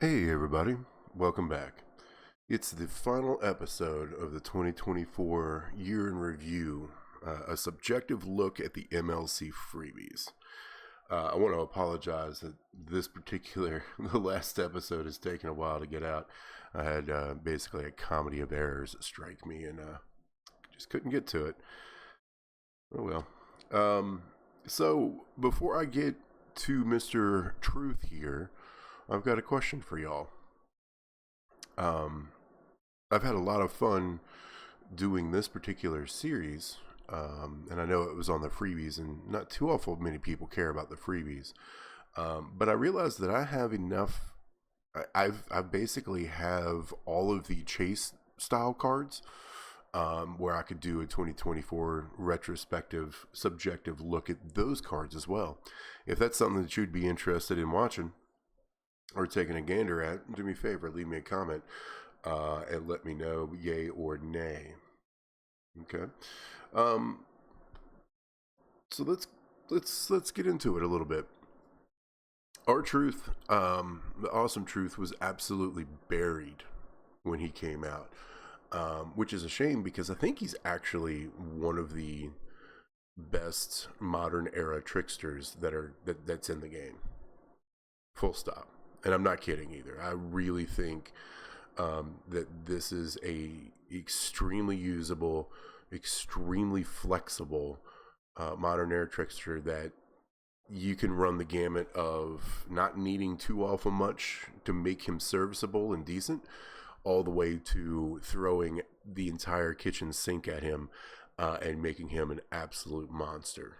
Hey everybody, welcome back. It's the final episode of the 2024 year in review, a subjective look at the MLC Freebies. I want to apologize that the last episode has taken a while to get out. I had basically a comedy of errors strike me and just couldn't get to it. Oh well. So before I get to Mr. Truth here, I've got a question for y'all. Um, I've had a lot of fun doing this particular series, and I know it was on the freebies, and not too awful many people care about the freebies. But I realized that I have enough. I basically have all of the chase style cards, where I could do a 2024 retrospective, subjective look at those cards as well. If that's something that you'd be interested in watching or taking a gander at, do me a favor, leave me a comment and let me know yay or nay. Okay. Um, so let's get into it a little bit. Our Truth, the Awesome Truth, was absolutely buried when he came out, which is a shame because I think he's actually one of the best modern era tricksters that's in the game. Full stop. And I'm not kidding either. I really think that this is a extremely usable, extremely flexible modern era trickster that you can run the gamut of not needing too awful much to make him serviceable and decent, all the way to throwing the entire kitchen sink at him and making him an absolute monster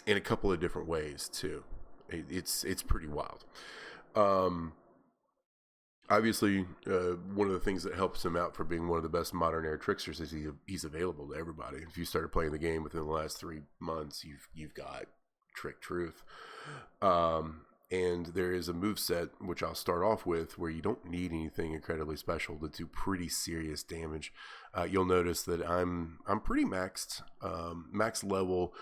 in a couple of different ways too. It's pretty wild. Um, Obviously, one of the things that helps him out for being one of the best modern era tricksters is he's available to everybody. If you started playing the game within the last 3 months, you've got Trick Truth, and there is a move set which I'll start off with where you don't need anything incredibly special to do pretty serious damage. You'll notice that I'm pretty maxed, max level,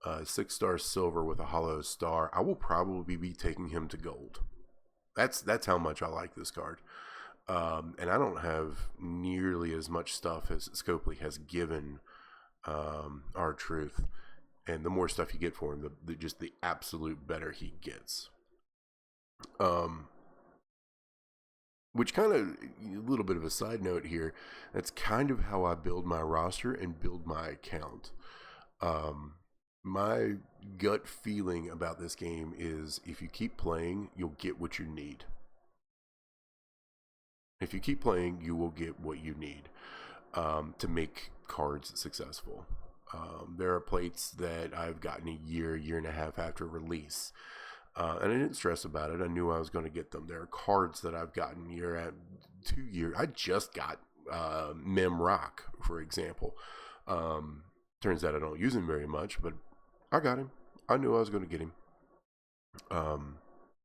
6-star silver with a hollow star. I will probably be taking him to gold. That's how much I like this card. And I don't have nearly as much stuff as Scopely has given our Truth. And the more stuff you get for him, just the absolute better he gets. Which kind of, a little bit of a side note here, that's kind of how I build my roster and build my account. My gut feeling about this game is if you keep playing, you'll get what you need. If you keep playing, you will get what you need to make cards successful. There are plates that I've gotten a year and a half after release. And I didn't stress about it. I knew I was going to get them. There are cards that I've gotten 2 years. I just got Mem Rock, for example. Turns out I don't use him very much, but I got him. I knew I was going to get him.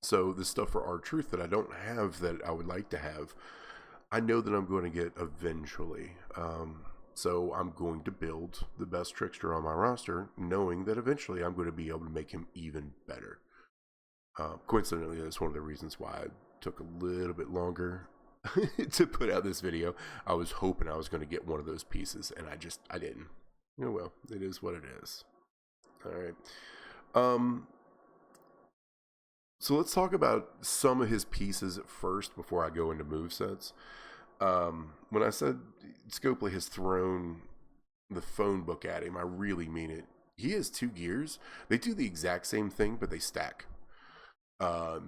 So the stuff for our Truth that I don't have that I would like to have, I know that I'm going to get eventually. So I'm going to build the best trickster on my roster, knowing that eventually I'm going to be able to make him even better. Coincidentally, that's one of the reasons why I took a little bit longer to put out this video. I was hoping I was going to get one of those pieces, and I didn't. Oh well, it is what it is. All right. So let's talk about some of his pieces first before I go into movesets. When I said Scopely has thrown the phone book at him, I really mean it. He has 2 gears. They do the exact same thing, but they stack.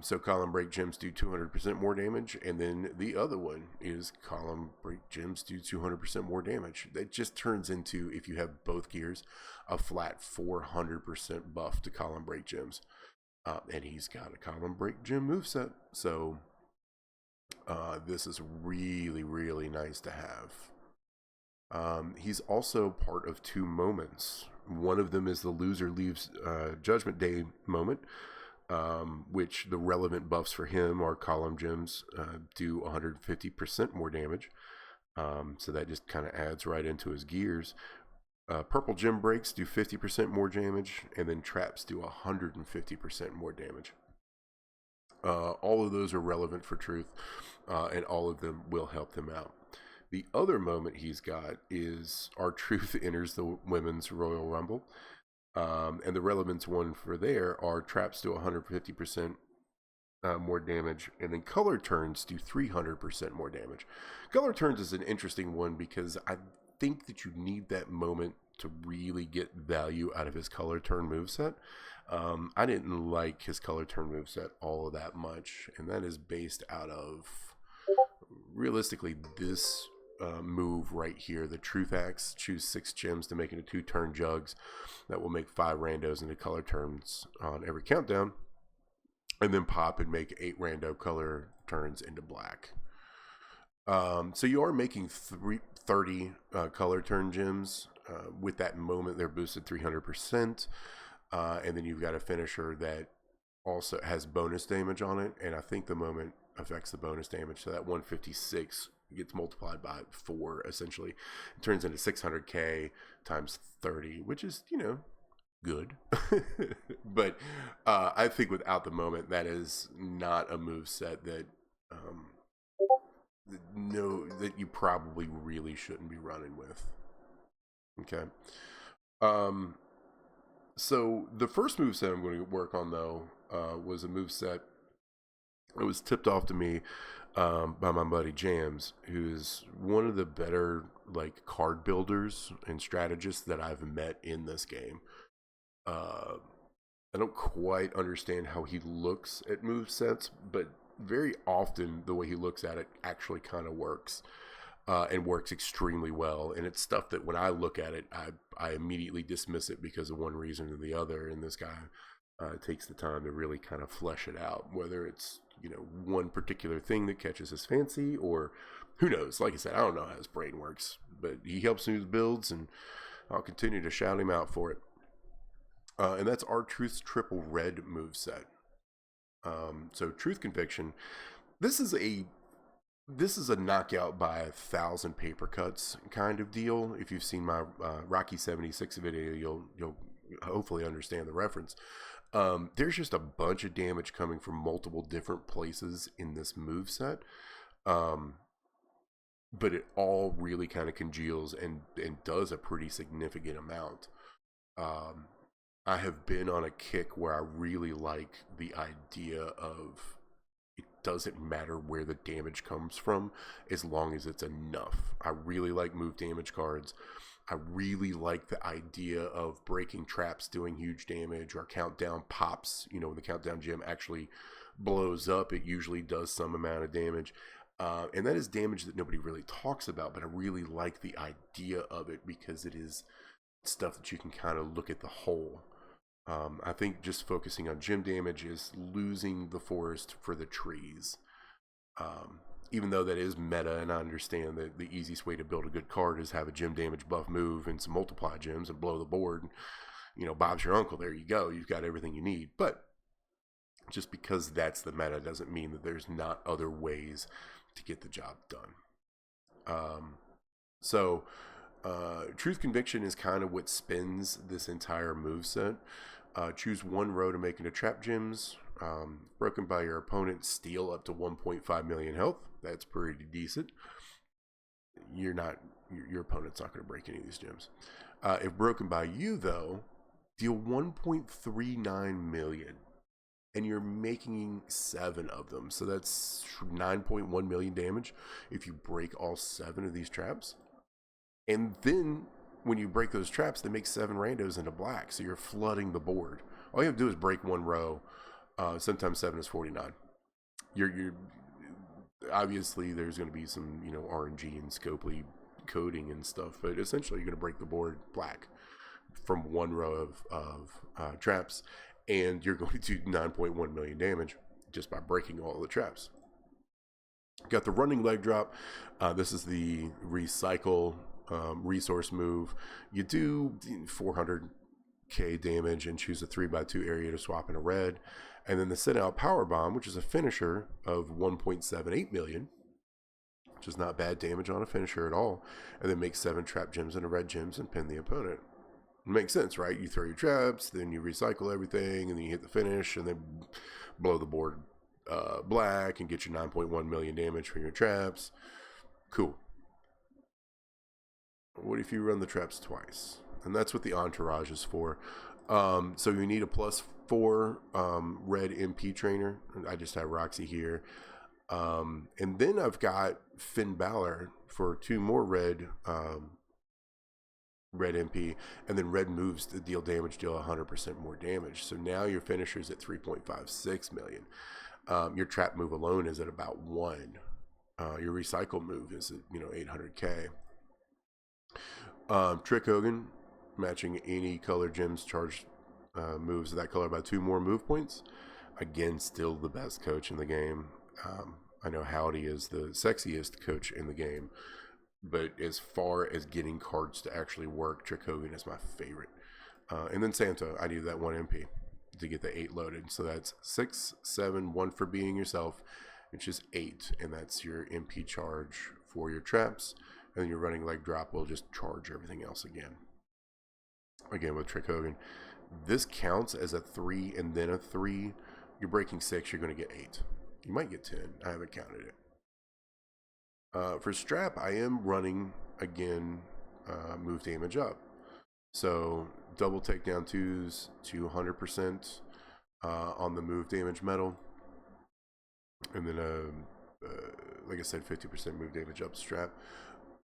So column break gems do 200% more damage, and then the other one is column break gems do 200% more damage. That just turns into, if you have both gears, a flat 400% buff to column break gems. And he's got a column break gem moveset, so this is really, really nice to have. He's also part of 2 moments. One of them is the loser leaves Judgment Day moment, which the relevant buffs for him are column gems do 150% more damage. So that just kind of adds right into his gears. Purple gem breaks do 50% more damage, and then traps do 150% more damage. All of those are relevant for Truth, and all of them will help them out. The other moment he's got is our Truth enters the Women's Royal Rumble. And the relevance one for there are traps do 150% more damage, and then color turns do 300% more damage. Color turns is an interesting one because I think that you need that moment to really get value out of his color turn moveset. I didn't like his color turn moveset all of that much, and that is based out of, realistically, this move right here, the Truth Axe. Choose 6 gems to make into 2 turn jugs that will make 5 randos into color turns on every countdown, and then pop and make 8 rando color turns into black. So you are making 30 color turn gems. With that moment, they're boosted 300%, and then you've got a finisher that also has bonus damage on it, and I think the moment affects the bonus damage, so that 156 gets multiplied by 4, essentially. It turns into 600k times 30, which is, good. But I think without the moment, that is not a move set that that you probably really shouldn't be running with. Okay. So the first move set I'm going to work on, though, was a move set that was tipped off to me by my buddy Jams, who's one of the better card builders and strategists that I've met in this game. I don't quite understand how he looks at move sets, but very often the way he looks at it actually kind of works, and works extremely well. And it's stuff that when I look at it, I immediately dismiss it because of one reason or the other. And this guy takes the time to really kind of flesh it out, whether it's one particular thing that catches his fancy, or who knows. Like I said, I don't know how his brain works, but he helps me with builds, and I'll continue to shout him out for it. And that's our Truth's triple red moveset. So Truth Conviction, this is a knockout by 1,000 paper cuts kind of deal. If you've seen my Rocky 76 video, you'll hopefully understand the reference. There's just a bunch of damage coming from multiple different places in this moveset. But it all really kind of congeals and does a pretty significant amount. I have been on a kick where I really like the idea of it doesn't matter where the damage comes from as long as it's enough. I really like move damage cards. I really like the idea of breaking traps doing huge damage, or countdown pops. When the countdown gem actually blows up, it usually does some amount of damage. And that is damage that nobody really talks about, but I really like the idea of it because it is stuff that you can kind of look at the whole. I think just focusing on gem damage is losing the forest for the trees. Even though that is meta, and I understand that the easiest way to build a good card is have a gem damage buff move and some multiply gems and blow the board. Bob's your uncle. There you go. You've got everything you need. But just because that's the meta doesn't mean that there's not other ways to get the job done. Truth Conviction is kind of what spins this entire moveset. Choose 1 row to make into trap gems. Broken by your opponent, steal up to 1.5 million health. That's pretty decent. Your opponent's not going to break any of these gems. If broken by you, though, deal 1.39 million. And you're making 7 of them. So that's 9.1 million damage if you break all 7 of these traps. And then when you break those traps, they make 7 randos into black. So you're flooding the board. All you have to do is break 1 row. Sometimes 7 is 49. You're obviously there's going to be some RNG and Scopely coding and stuff, but essentially you're going to break the board black from 1 row of traps, and you're going to do 9.1 million damage just by breaking all of the traps. Got the running leg drop. This is the recycle resource move. You do 400k damage and choose a 3x2 area to swap in a red. And then the sit out power bomb, which is a finisher of 1.78 million, which is not bad damage on a finisher at all. And then make 7 trap gems into red gems and pin the opponent. It makes sense, right? You throw your traps, then you recycle everything, and then you hit the finish, and then blow the board black and get your 9.1 million damage from your traps. Cool. What if you run the traps twice? And that's what the entourage is for. So you need a +4 red MP trainer. I just have Roxy here. And then I've got Finn Balor for 2 more red MP, and then red moves to deal 100% more damage. So now your finisher's at 3.56 million. Your trap move alone is at about 1. Your recycle move is at 800k. Trick Hogan, matching any color gems charge moves of that color by 2 more move points. Again, still the best coach in the game. I know Howdy is the sexiest coach in the game, but as far as getting cards to actually work, Trick Hogan is my favorite. And then Santa, I need that 1 MP to get the 8 loaded. So that's 6, 7, 1 for being yourself, which is 8, and that's your MP charge for your traps. And then your running leg drop will just charge everything else again. Again, with Trick Hogan, this counts as a 3 and then a 3. You're breaking 6, you're going to get 8. You might get 10. I haven't counted it. For strap, I am running, again, move damage up. So double takedown 2s to 100% on the move damage medal. And then, like I said, 50% move damage up strap.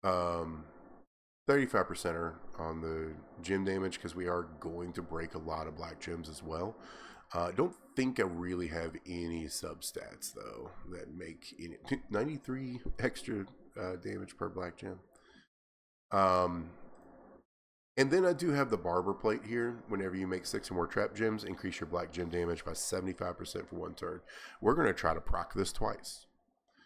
35%er on the gem damage, because we are going to break a lot of black gems as well. Don't think I really have any substats though that make 93 extra damage per black gem. And then I do have the barber plate here. Whenever you make 6 or more trap gems, increase your black gem damage by 75% for 1 turn. We're going to try to proc this twice,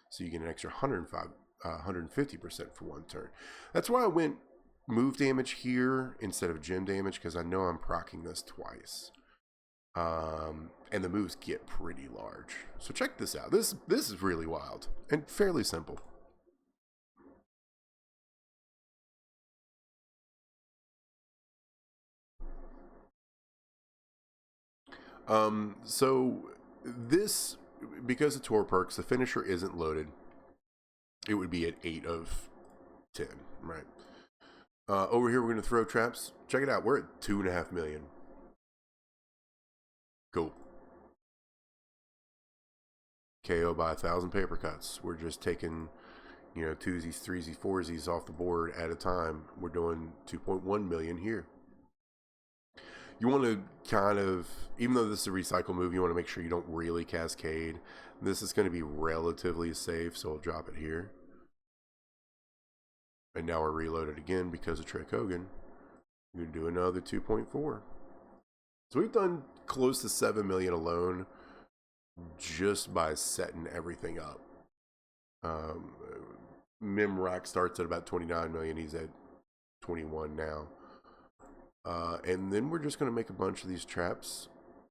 so you get an extra 150% for 1 turn. That's why I went move damage here instead of gem damage, because I know I'm proccing this twice. And the moves get pretty large. So check this out. This is really wild and fairly simple. So this, because of tour perks, the finisher isn't loaded. It would be at 8 of 10, right? Over here, we're going to throw traps. Check it out. We're at 2.5 million. Cool. KO by 1,000 paper cuts. We're just taking, 2s, 3s, 4s off the board at a time. We're doing 2.1 million here. You want to kind of, even though this is a recycle move, you want to make sure you don't really cascade. This is going to be relatively safe, so I'll drop it here. And now we're reloaded again because of Trick Hogan. We're going to do another 2.4. So we've done close to 7 million alone just by setting everything up. Mimrock starts at about 29 million. He's at 21 now. And then we're just going to make a bunch of these traps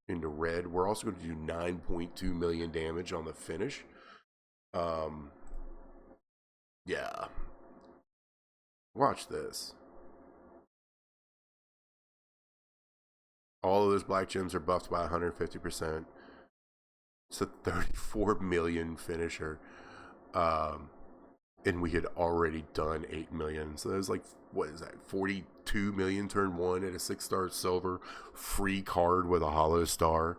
into red. We're also going to do 9.2 million damage on the finish. Yeah. Watch this. All of those black gems are buffed by 150%. It's a 34 million finisher. And we had already done 8 million. So there's like, what is that? 42 million turn 1 at a 6-star silver. Free card with a hollow star.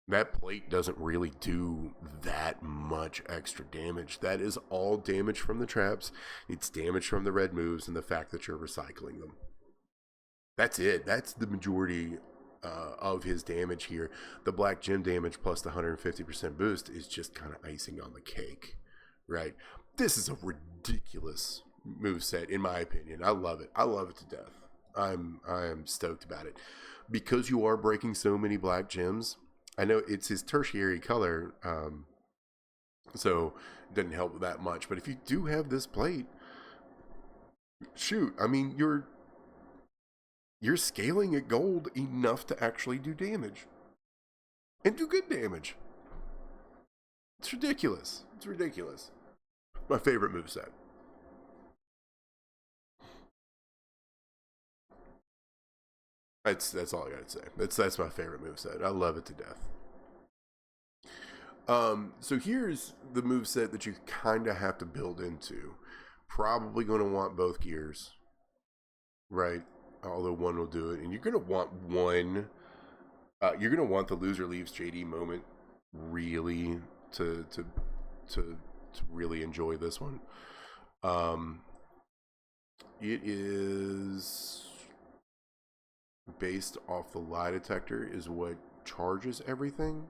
That plate doesn't really do that much extra damage. That is all damage from the traps. It's damage from the red moves and the fact that you're recycling them. That's it. That's the majority of his damage here. The black gem damage plus the 150% boost is just kind of icing on the cake, right? This is a ridiculous moveset, in my opinion. I love it. I love it to death. I am stoked about it. Because you are breaking so many black gems, I know it's his tertiary color, so it doesn't help that much. But if you do have this plate, shoot, I mean, you're scaling at gold enough to actually do damage. And do good damage. It's ridiculous. It's ridiculous. My favorite moveset. That's all I gotta say. That's my favorite moveset. I love it to death. So here's the moveset that you kind of have to build into. Probably going to want both gears, right? Although one will do it. And you're going to want one. You're going to want the loser leaves JD moment really to really enjoy this one. It is based off the lie detector is what charges everything.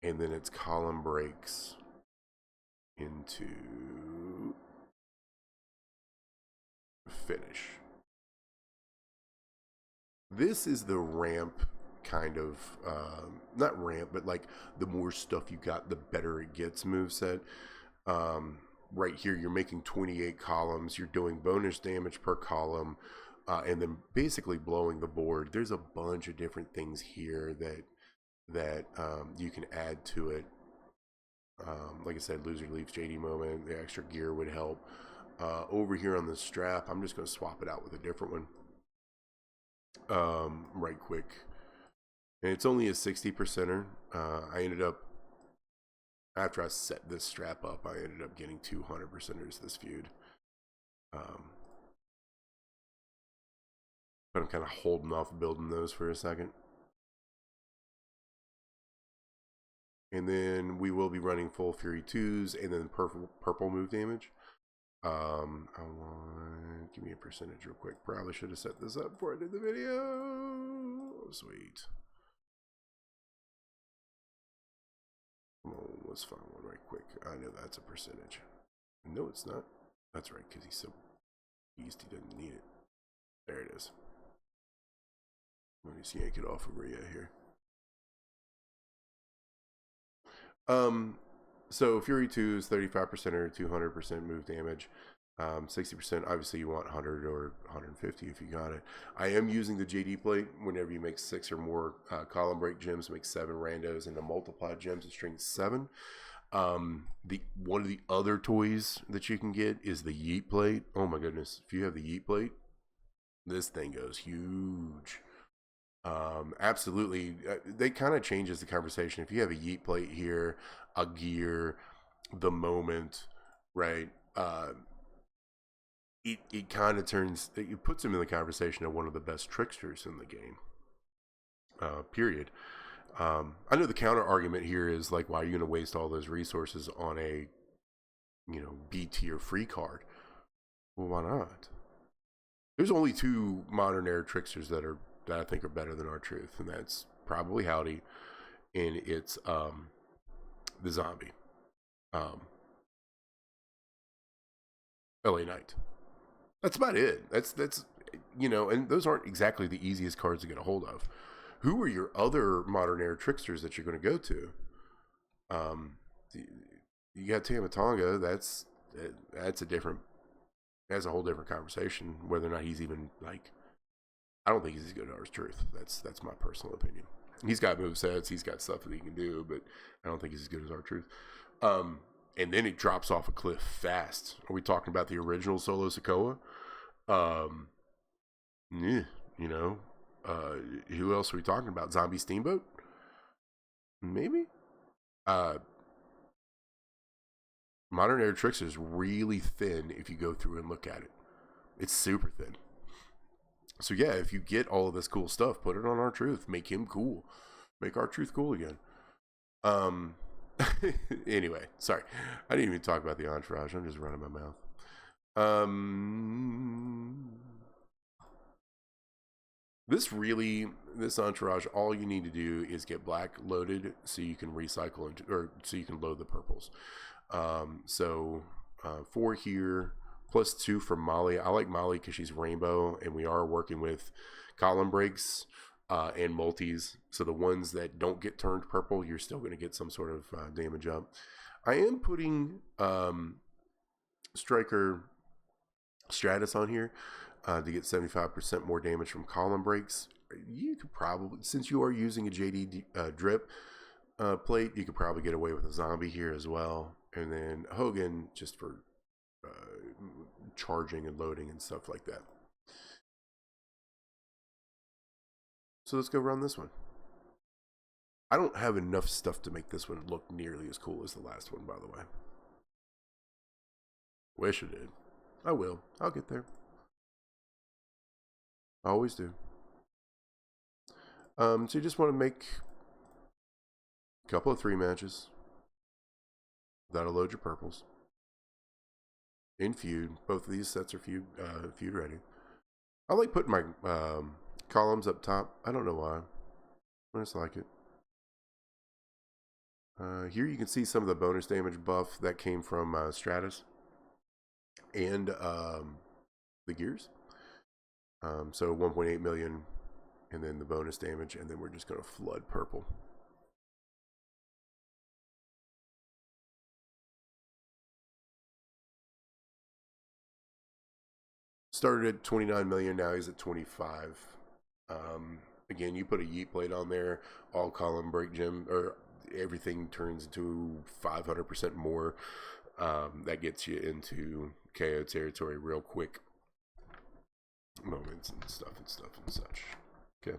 And then its column breaks into finish. This is the ramp kind of, not ramp, but like the more stuff you got, the better it gets moveset. Right here, you're making 28 columns. You're doing bonus damage per column, and then basically blowing the board. There's a bunch of different things here that you can add to it. Like I said, loser leaves JD moment. The extra gear would help. Over here on the strap, I'm just going to swap it out with a different one. Right quick. And it's only a 60%er. I ended up, after I set this strap up, I ended up getting 200%ers this feud. But I'm kind of holding off building those for a second. And then we will be running full Fury 2s and then purple move damage. Give me a percentage real quick. Probably should have set this up before I did the video. Oh, sweet. Come on, let's find one right quick. I know that's a percentage. No, it's not. That's right, because he's so beast, he doesn't need it. There it is. Let me just yank it off of Rhea here. So Fury 2 is 35% or 200% move damage. 60%, obviously you want 100 or 150 if you got it. I am using the JD plate whenever you make 6 or more column break gems, make 7 randos, and the multiplied gems and string 7. One of the other toys that you can get is the Yeet plate. Oh my goodness, if you have the Yeet plate, this thing goes huge. Absolutely. They kind of changes the conversation. If you have a Yeet plate here, a gear, the moment, right? It kind of turns, it puts him in the conversation of one of the best tricksters in the game. Period. I know the counter argument here is like, why are you going to waste all those resources on a, B tier free card? Well, why not? There's only 2 modern era tricksters that I think are better than R-Truth, and that's probably Howdy, and it's the zombie, LA Knight. That's about it. That's and those aren't exactly the easiest cards to get a hold of. Who are your other modern era tricksters that you're going to go to? You got Tamatonga. That's a whole different conversation. Whether or not he's even like, I don't think he's as good as R-Truth. That's my personal opinion. He's got movesets, he's got stuff that he can do, but I don't think he's as good as R-Truth. And then it drops off a cliff fast. Are we talking about the original Solo Sokoa? Who else are we talking about? Zombie Steamboat? Maybe? Modern Era Trickster is really thin if you go through and look at it. It's super thin. So yeah, if you get all of this cool stuff, put it on R-Truth. Make him cool. Make R-Truth cool again. Anyway, sorry. I didn't even talk about the entourage. I'm just running my mouth. This entourage, all you need to do is get black loaded so you can recycle so you can load the purples. 4 here, plus 2 from Molly. I like Molly because she's rainbow, and we are working with column breaks and multis. So the ones that don't get turned purple, you're still going to get some sort of damage up. I am putting Striker Stratus on here to get 75% more damage from column breaks. You could probably, since you are using a JD drip plate, you could probably get away with a zombie here as well. And then Hogan just for charging and loading and stuff like that. So let's go run this one. I don't have enough stuff to make this one look nearly as cool as the last one, by the way. Wish I did. I will. I'll get there. I always do. So you just want to make a couple of 3 matches. That'll load your purples. In feud. Both of these sets are feud ready. I like putting my columns up top. I don't know why. I just like it. Here you can see some of the bonus damage buff that came from Stratus and the gears. So 1.8 million, and then the bonus damage, and then we're just going to flood purple. Started at 29 million, now he's at 25. Again, you put a yeet blade on there, all column break gem, or everything turns into 500% more. That gets you into KO territory real quick. Moments and stuff and such. Okay.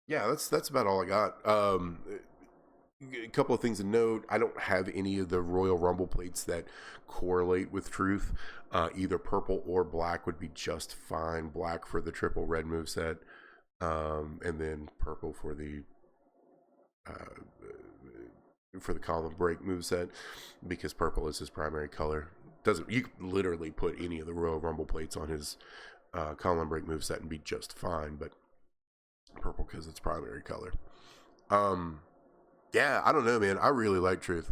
Yeah, that's about all I got. A couple of things to note. I don't have any of the Royal Rumble plates that correlate with Truth. Either purple or black would be just fine. Black for the triple red moveset, and then purple for the column break moveset, because purple is his primary color. You could literally put any of the Royal Rumble plates on his column break moveset and be just fine, but purple because it's primary color. Yeah, I don't know, man. I really like Truth.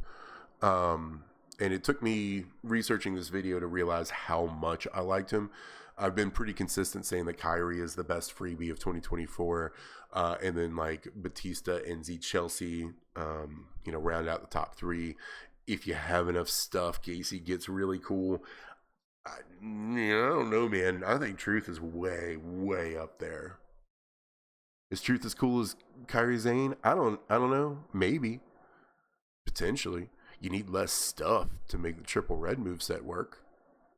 And it took me researching this video to realize how much I liked him. I've been pretty consistent saying that Kyrie is the best freebie of 2024. And then like Batista and Z Chelsea, round out the top 3. If you have enough stuff, Gacy gets really cool. I don't know, man. I think Truth is way, way up there. Is Truth as cool as Kyrie Zane? I don't know. Maybe. Potentially. You need less stuff to make the triple red moveset work.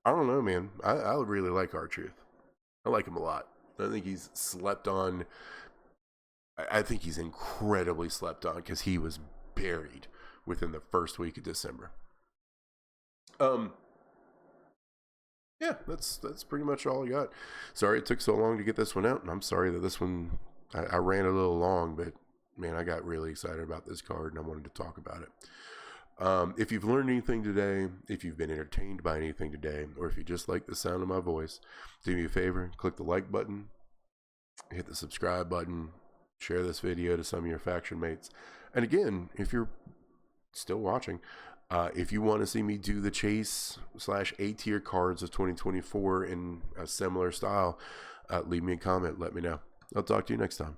I don't know, man. I really like R-Truth. I like him a lot. I think he's slept on. I think he's incredibly slept on because he was buried within the first week of December. Yeah, that's pretty much all I got. Sorry it took so long to get this one out, and I'm sorry that this one I ran a little long, but man, I got really excited about this card and I wanted to talk about it. If you've learned anything today, if you've been entertained by anything today, or if you just like the sound of my voice, do me a favor, click the like button, hit the subscribe button, share this video to some of your faction mates. And again, if you're still watching, if you want to see me do the chase / A tier cards of 2024 in a similar style, leave me a comment, let me know. I'll talk to you next time.